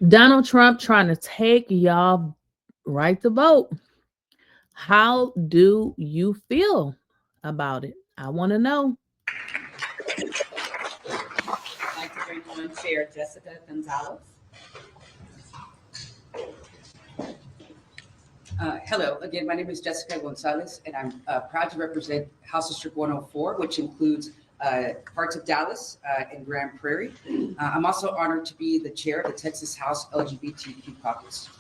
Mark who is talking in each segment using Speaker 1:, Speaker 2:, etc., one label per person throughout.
Speaker 1: Donald Trump trying to take y'all right to vote. How do you feel about it? I want to know.
Speaker 2: I'd like to bring on Chair Jessica Gonzalez. Hello, again, my name is Jessica Gonzalez, and I'm proud to represent House District 104, which includes parts of Dallas and Grand Prairie. I'm also honored to be the chair of the Texas House LGBTQ caucus.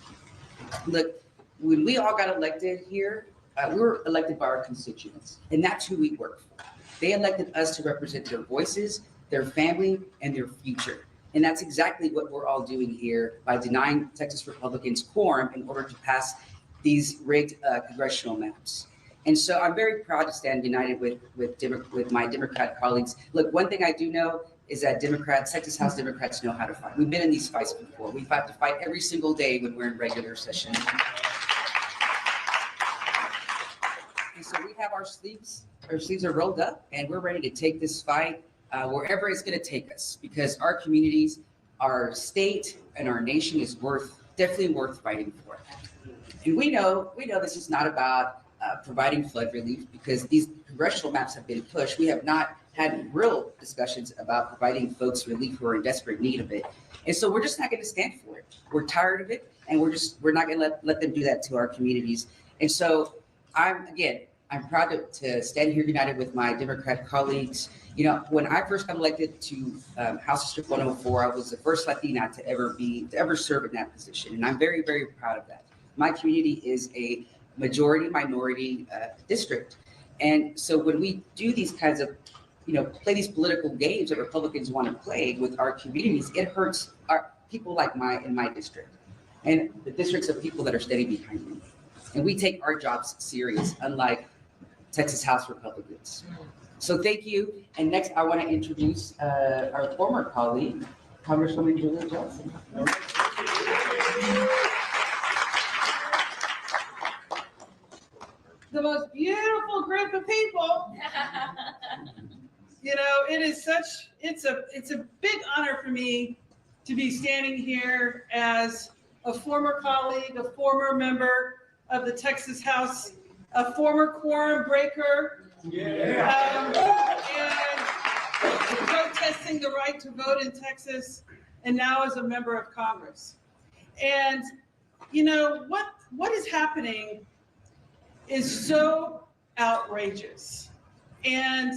Speaker 2: Look, when we all got elected here, we were elected by our constituents, and that's who we work for. They elected us to represent their voices, their family, and their future. And that's exactly what we're all doing here by denying Texas Republicans quorum in order to pass these rigged congressional maps. And so I'm very proud to stand united with my Democrat colleagues. Look, one thing I do know is that Texas House Democrats know how to fight. We've been in these fights before. We've had to fight every single day when we're in regular session. And so we have our sleeves are rolled up, and we're ready to take this fight wherever it's going to take us, because our communities, our state, and our nation is definitely worth fighting for. And we know this is not about providing flood relief, because these congressional maps have been pushed. We have not had real discussions about providing folks relief who are in desperate need of it. And so we're just not going to stand for it. We're tired of it, and we're not going to let them do that to our communities. And so I'm proud to stand here united with my Democrat colleagues. You know, when I first got elected to House District 104, I was the first Latina to ever serve in that position, and I'm very, very proud of that. My community is a majority minority district, and so when we do these kinds of, play these political games that Republicans want to play with our communities, it hurts our people like in my district, and the districts of people that are standing behind me. And we take our jobs serious, unlike Texas House Republicans. So thank you. And next, I want to introduce our former colleague, Congresswoman Julia Johnson.
Speaker 3: The most beautiful group of people. It's a big honor for me to be standing here as a former colleague, a former member of the Texas House, a former quorum breaker, and protesting the right to vote in Texas, and now as a member of Congress. And what is happening is so outrageous. And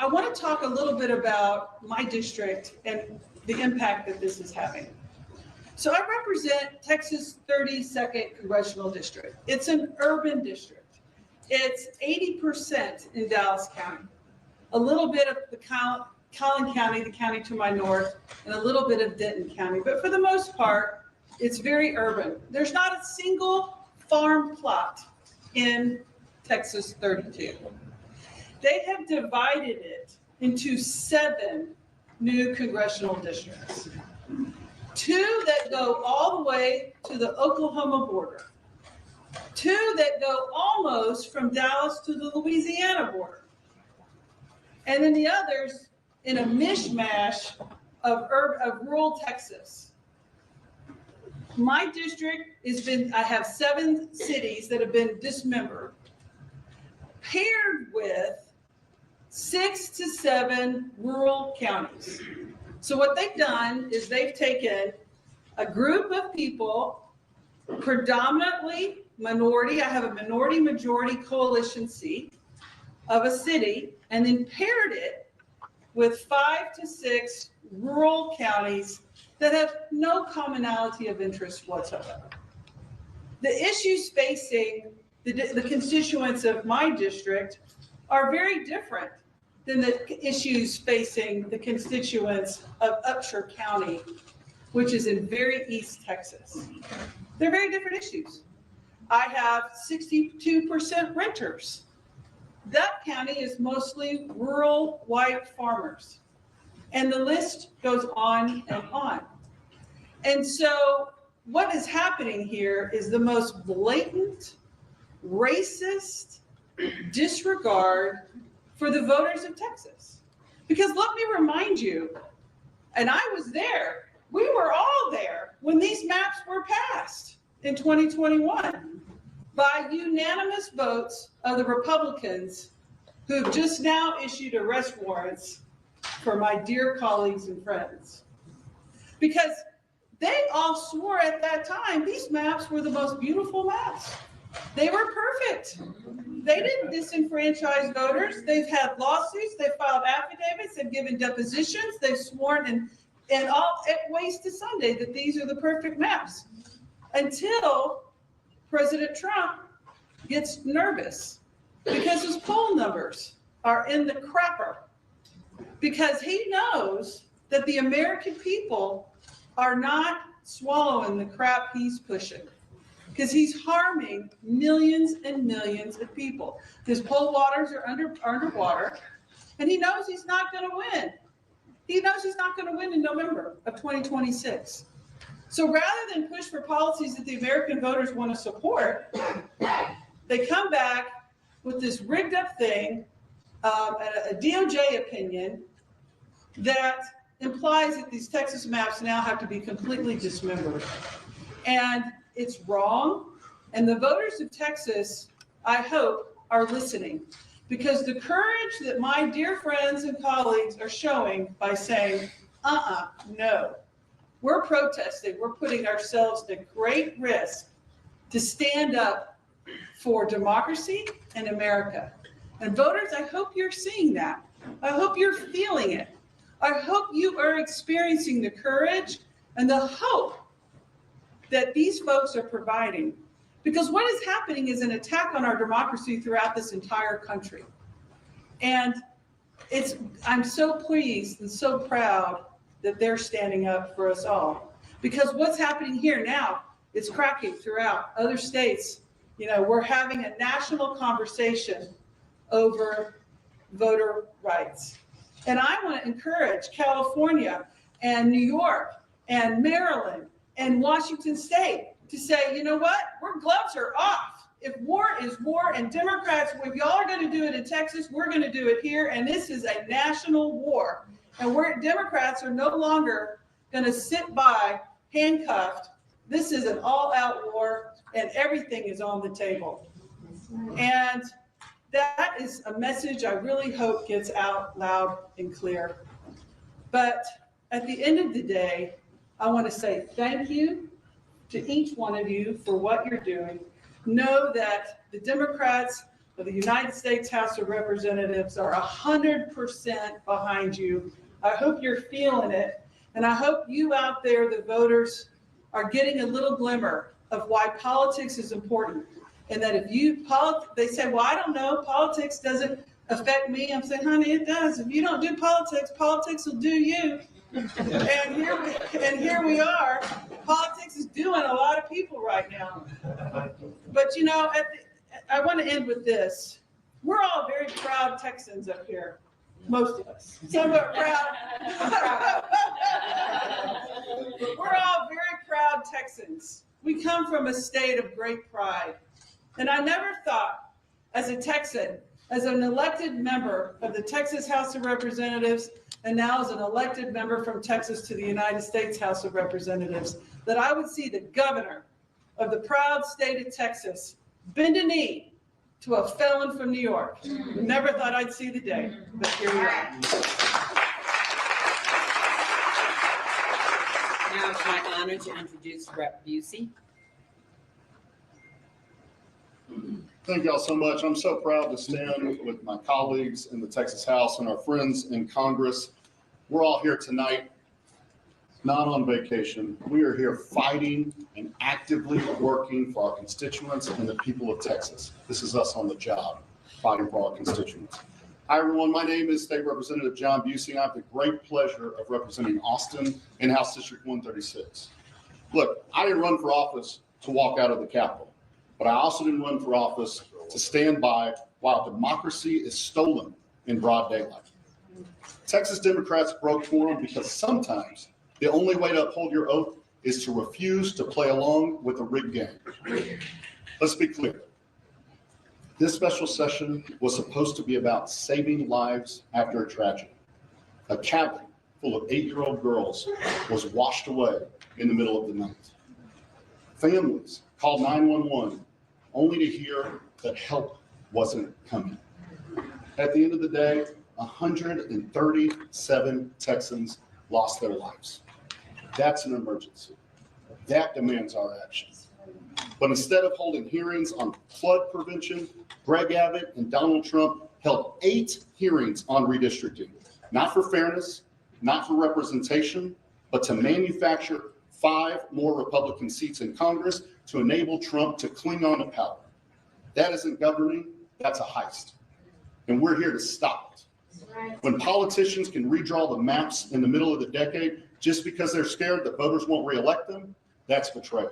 Speaker 3: I want to talk a little bit about my district and the impact that this is having. So I represent Texas 32nd Congressional District. It's an urban district. It's 80% in Dallas County, a little bit of the Collin County, the county to my north, and a little bit of Denton County. But for the most part, it's very urban. There's not a single farm plot in Texas 32. They have divided it into 7 new congressional districts. 2 that go all the way to the Oklahoma border. 2 that go almost from Dallas to the Louisiana border. And then the others in a mishmash of rural Texas. My district I have 7 cities that have been dismembered, paired with 6 to 7 rural counties. So what they've done is they've taken a group of people, predominantly minority, I have a minority majority coalition seat of a city, and then paired it with 5 to 6 rural counties that have no commonality of interest whatsoever. The issues facing the constituents of my district are very different than the issues facing the constituents of Upshur County, which is in very East Texas. They're very different issues. I have 62% renters. That county is mostly rural white farmers. And the list goes on and on. And so what is happening here is the most blatant, racist disregard for the voters of Texas. Because let me remind you, and I was there, we were all there when these maps were passed in 2021 by unanimous votes of the Republicans who've just now issued arrest warrants for my dear colleagues and friends. Because they all swore at that time these maps were the most beautiful maps. They were perfect. They didn't disenfranchise voters. They've had lawsuits, they've filed affidavits, they've given depositions, they've sworn in all ways to Sunday that these are the perfect maps. Until President Trump gets nervous because his poll numbers are in the crapper. Because he knows that the American people are not swallowing the crap he's pushing. Because he's harming millions and millions of people. His poll waters are underwater, and he knows he's not going to win. He knows he's not going to win in November of 2026. So rather than push for policies that the American voters want to support, they come back with this rigged up thing, a DOJ opinion that implies that these Texas maps now have to be completely dismembered. And it's wrong. And the voters of Texas, I hope, are listening. Because the courage that my dear friends and colleagues are showing by saying, no, we're protesting, we're putting ourselves at great risk to stand up for democracy and America. And voters, I hope you're seeing that. I hope you're feeling it. I hope you are experiencing the courage and the hope that these folks are providing. Because what is happening is an attack on our democracy throughout this entire country. And I'm so pleased and so proud that they're standing up for us all. Because what's happening here now is cracking throughout other states. You know, we're having a national conversation over voter rights. And I want to encourage California and New York and Maryland and Washington State to say, you know what, our gloves are off. If war is war, and Democrats, if y'all are going to do it in Texas, we're going to do it here. And this is a national war. And Democrats are no longer going to sit by handcuffed. This is an all-out war, and everything is on the table. And that is a message I really hope gets out loud and clear. But at the end of the day, I want to say thank you to each one of you for what you're doing. Know that the Democrats of the United States House of Representatives are 100% behind you. I hope you're feeling it. And I hope you out there, the voters, are getting a little glimmer of why politics is important. And that if they say, well, I don't know, politics doesn't affect me. I'm saying, honey, it does. If you don't do politics, politics will do you. And here we are. Politics is doing a lot of people right now. But you know, I want to end with this. We're all very proud Texans up here. Most of us. Some are proud. We're all very proud Texans. We come from a state of great pride. And I never thought, as a Texan, as an elected member of the Texas House of Representatives, and now as an elected member from Texas to the United States House of Representatives, that I would see the governor of the proud state of Texas bend a knee to a felon from New York. Never thought I'd see the day, but here we are.
Speaker 2: Now it's my honor to introduce Rep. Busey.
Speaker 4: Thank y'all so much. I'm so proud to stand with my colleagues in the Texas House and our friends in Congress. We're all here tonight, not on vacation. We are here fighting and actively working for our constituents and the people of Texas. This is us on the job, fighting for our constituents. Hi, everyone. My name is State Representative John Busey, and I have the great pleasure of representing Austin in House District 136. Look, I didn't run for office to walk out of the Capitol, but I also didn't run for office to stand by while democracy is stolen in broad daylight. Texas Democrats broke quorum because sometimes the only way to uphold your oath is to refuse to play along with a rigged game. Let's be clear. This special session was supposed to be about saving lives after a tragedy. A cabin full of 8-year-old girls was washed away in the middle of the night. Families called 911 only to hear that help wasn't coming. At the end of the day, 137 Texans lost their lives. That's an emergency. That demands our action. But instead of holding hearings on flood prevention, Greg Abbott and Donald Trump held 8 hearings on redistricting, not for fairness, not for representation, but to manufacture 5 more Republican seats in Congress to enable Trump to cling on to power. That isn't governing, that's a heist. And we're here to stop it. When politicians can redraw the maps in the middle of the decade just because they're scared that voters won't reelect them, that's betrayal.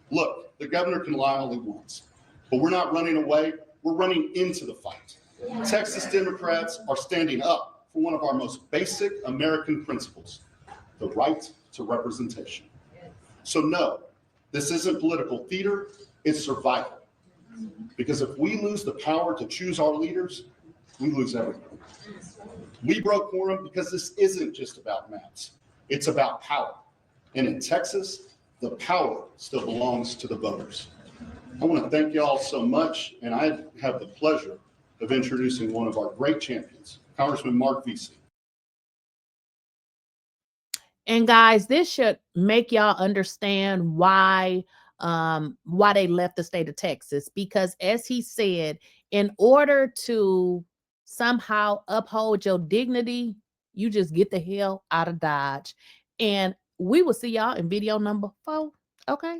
Speaker 4: Look, the governor can lie all he wants, but we're not running away, we're running into the fight. Texas Democrats are standing up for one of our most basic American principles, the right to representation. So no, this isn't political theater, it's survival. Because if we lose the power to choose our leaders, we lose everything. We broke quorum because this isn't just about maps, it's about power. And in Texas, the power still belongs to the voters. I want to thank you all so much, and I have the pleasure of introducing one of our great champions, Congressman Mark Vesey.
Speaker 1: And guys, this should make y'all understand why they left the state of Texas, because as he said, in order to somehow uphold your dignity, you just get the hell out of Dodge. And we will see y'all in video number 4. Okay.